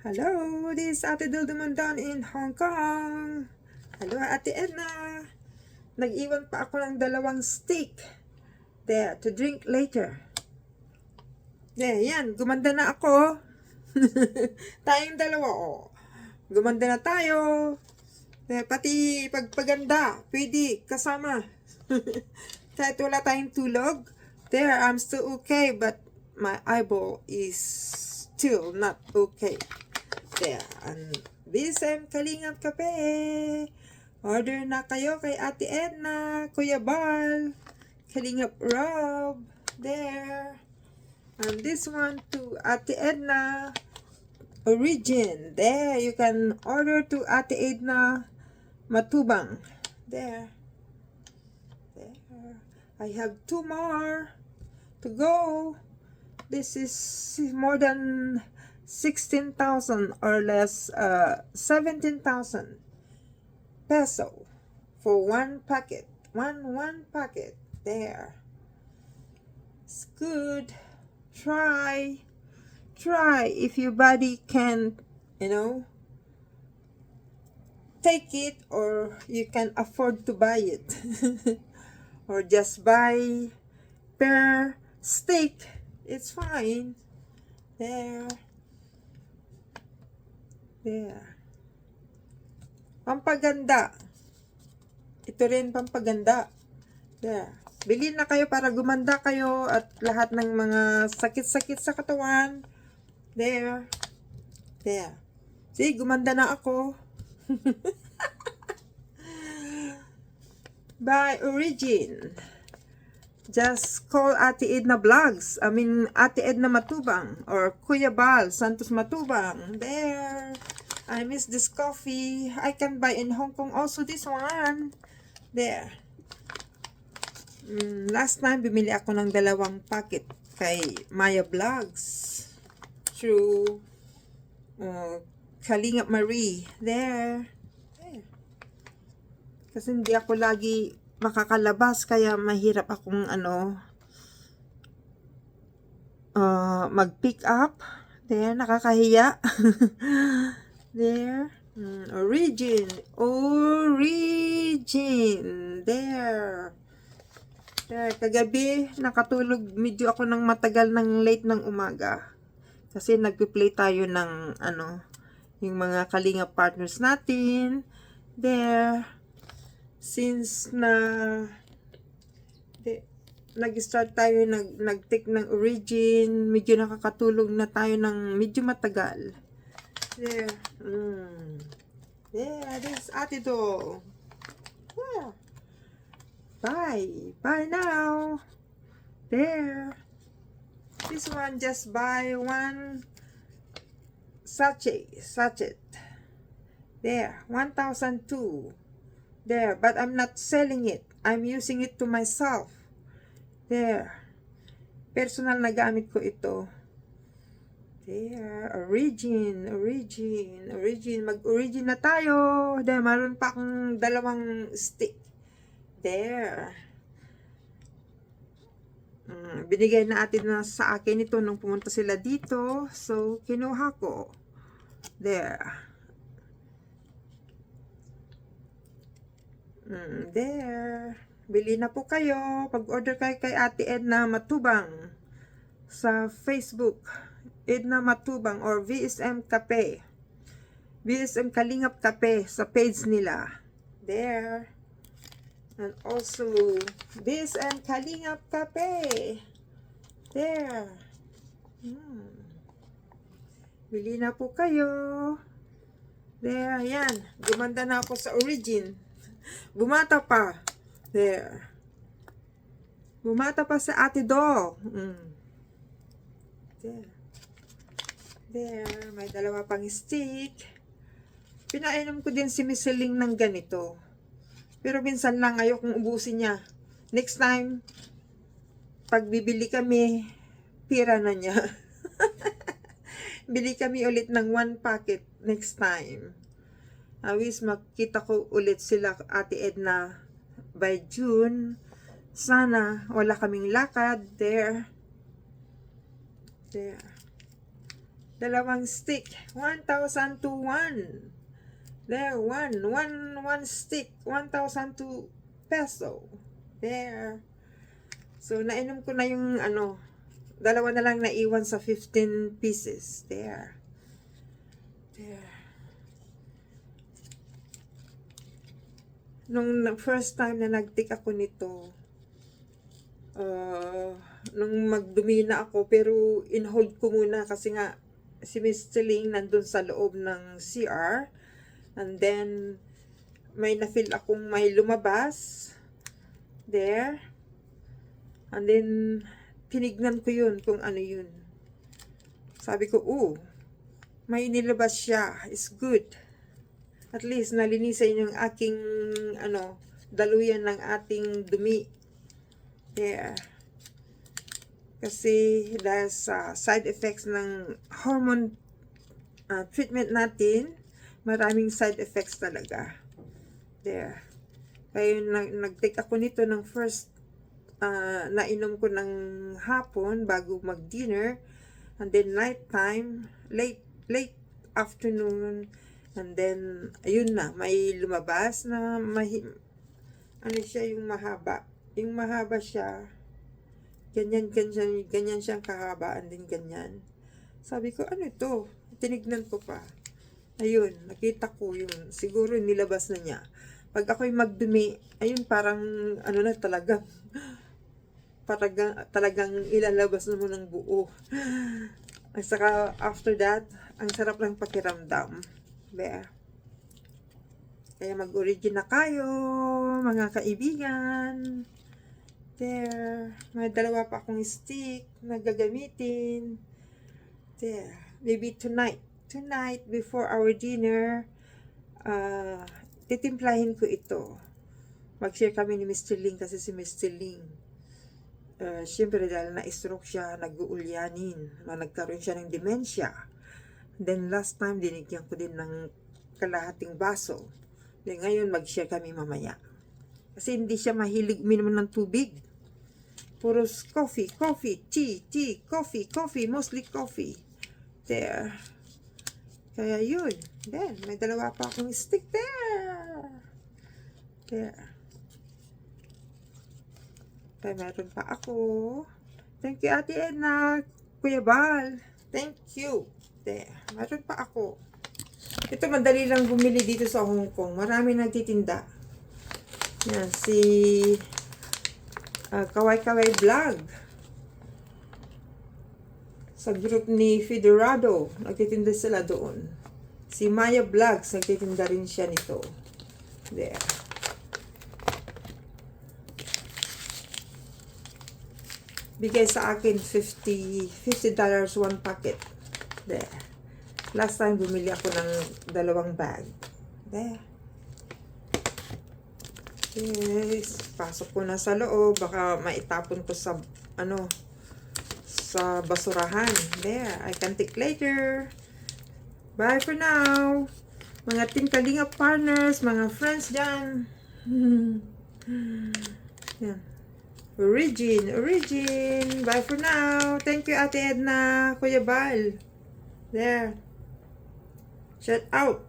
Hello, this is Ate Dildumandan in Hong Kong. Hello, Ate Edna. Nag-iwan pa ako ng 2 steak. There, to drink later. There, yan. Gumanda na ako. Tayong dalawa, oh. Gumanda na tayo. There, pati pagpaganda, pwede kasama. Kahit wala tayong tulog. There, I'm still okay, but my eyeball is still not okay. There, and BSM Kalingap Kape. Order na kayo kay Ate Edna, Kuya Bal, Kalingap Rob. There. And this one to Ate Edna Origin. There, you can order to Ate Edna Matubang. There. There. I have 2 more to go. This is more than 16,000 or less, 17,000 peso for 1 packet. One packet. There. It's good. Try if your body can, take it, or you can afford to buy it. Or just buy per stick. It's fine. There. There. Pampaganda. Ito rin pampaganda. There. Bili na kayo para gumanda kayo at lahat ng mga sakit-sakit sa katawan. There. There. See, gumanda na ako. By Origin. Just call Ate Edna Vlogs. Ate Edna Matubang or Kuya Bal Santos Matubang. There. I miss this coffee. I can buy in Hong Kong also this one. There. Last time, bumili ako ng 2 packet kay Maya Vlogs. Through Kalingap Marie. There. There. Kasi hindi ako lagi makakalabas, kaya mahirap akong mag-pick up. There, nakakahiya. There. Origin. There. There. Kagabi, nakatulog medyo ako ng matagal ng late ng umaga. Kasi nagpi-play tayo ng yung mga Kalinga partners natin. There. Since nag-start tayo, nag-take ng Origin, medyo nakakatulog na tayo ng medyo matagal. There. There, this is Ate Do. Yeah. Bye. Bye now. There. This one, just buy 1 sachet. There, 1,002. There, but I'm not selling it. I'm using it to myself. There. Personal na gamit ko ito. There. Origin. Mag-origin na tayo. There, maroon pa akong 2 stick. There. Binigay na sa akin ito nung pumunta sila dito. So, kinuha ko. There. There. Bili na po kayo. Pag-order kayo kay Ate Edna Matubang sa Facebook. Edna Matubang or VSM Kape. VSM Kalingap Kape sa page nila. There. And also, VSM Kalingap Kape. There. Bili na po kayo. There. Ayan. Gumanda na ako sa Origin. Bumata pa. There. Bumata pa sa Ate Do. There. There. May 2 pang stick. Pinainom ko din si Miss Celine ng ganito. Pero minsan lang ayokong ubusin niya. Next time, pag bibili kami, pira na niya. Bili kami ulit ng 1 packet next time. I wish makita ko ulit sila, Ate Edna, by June. Sana wala kaming lakad. There. There. Dalawang stick. 1,000 to 1. There, one stick. 1,002 peso. There. So, nainom ko na yung dalawa na lang naiwan sa 15 pieces. There. Nung first time na nag-take ako nito, nung magdumi na ako, pero in-hold ko muna kasi nga si Miss Celine nandun sa loob ng CR. And then, may na-feel akong may lumabas. There. And then, tinignan ko yun kung ano yun. Sabi ko, may nilabas siya. It's good. At least, nalinisan yung aking, daluyan ng ating dumi. There. Kasi, dahil sa side effects ng hormone treatment natin, maraming side effects talaga. There. Kaya nag-take ako nito ng first, nainom ko ng hapon bago mag-dinner. And then night time, late afternoon. And then, ayun na, may lumabas na, siya, yung mahaba. Yung mahaba siya, ganyan siyang kahaba, and then ganyan. Sabi ko, ano ito? Tinignan ko pa. Ayun, nakita ko yun. Siguro nilabas na niya. Pag ako'y magdumi, ayun, parang, talagang ilalabas na mo ng buo. At saka, after that, ang sarap ng pakiramdam. There. Kaya mag-origin na kayo, mga kaibigan. There. May dalawa pa akong stick na gagamitin. There. Maybe tonight, before our dinner, titimplahin ko ito. Mag-share kami ni Mr. Ling kasi si Mr. Ling, siyempre dahil na-stroke siya, nag-uulyanin, nagkaroon siya ng dementia. Then last time, dinigyan ko din ng kalahating baso. Then ngayon, mag-share kami mamaya. Kasi hindi siya mahilig uminom ng tubig. Puro coffee, tea, coffee, mostly coffee. There. Kaya yun. Then, may dalawa pa akong stick there. There. Kaya meron pa ako. Thank you, Ate Edna. Kuya Bal. Thank you. There. Meron pa ako. Ito, madali lang bumili dito sa Hong Kong. Marami nagtitinda. Yan, si Kaway Vlog. Sa group ni Federado, nagtitinda sila doon. Si Maya Vlogs, nagtitinda rin siya nito. There. Bigay sa akin $50 one packet. There. Last time, bumili ako ng 2 bag. There. Yes. Pasok ko na sa loob. Baka maitapon ko sa, sa basurahan. There. I can take later. Bye for now. Mga Team Kalinga partners, mga friends dyan. Yan. Origin. Bye for now. Thank you, Ate Edna. Kuya Bal. There. Shout out.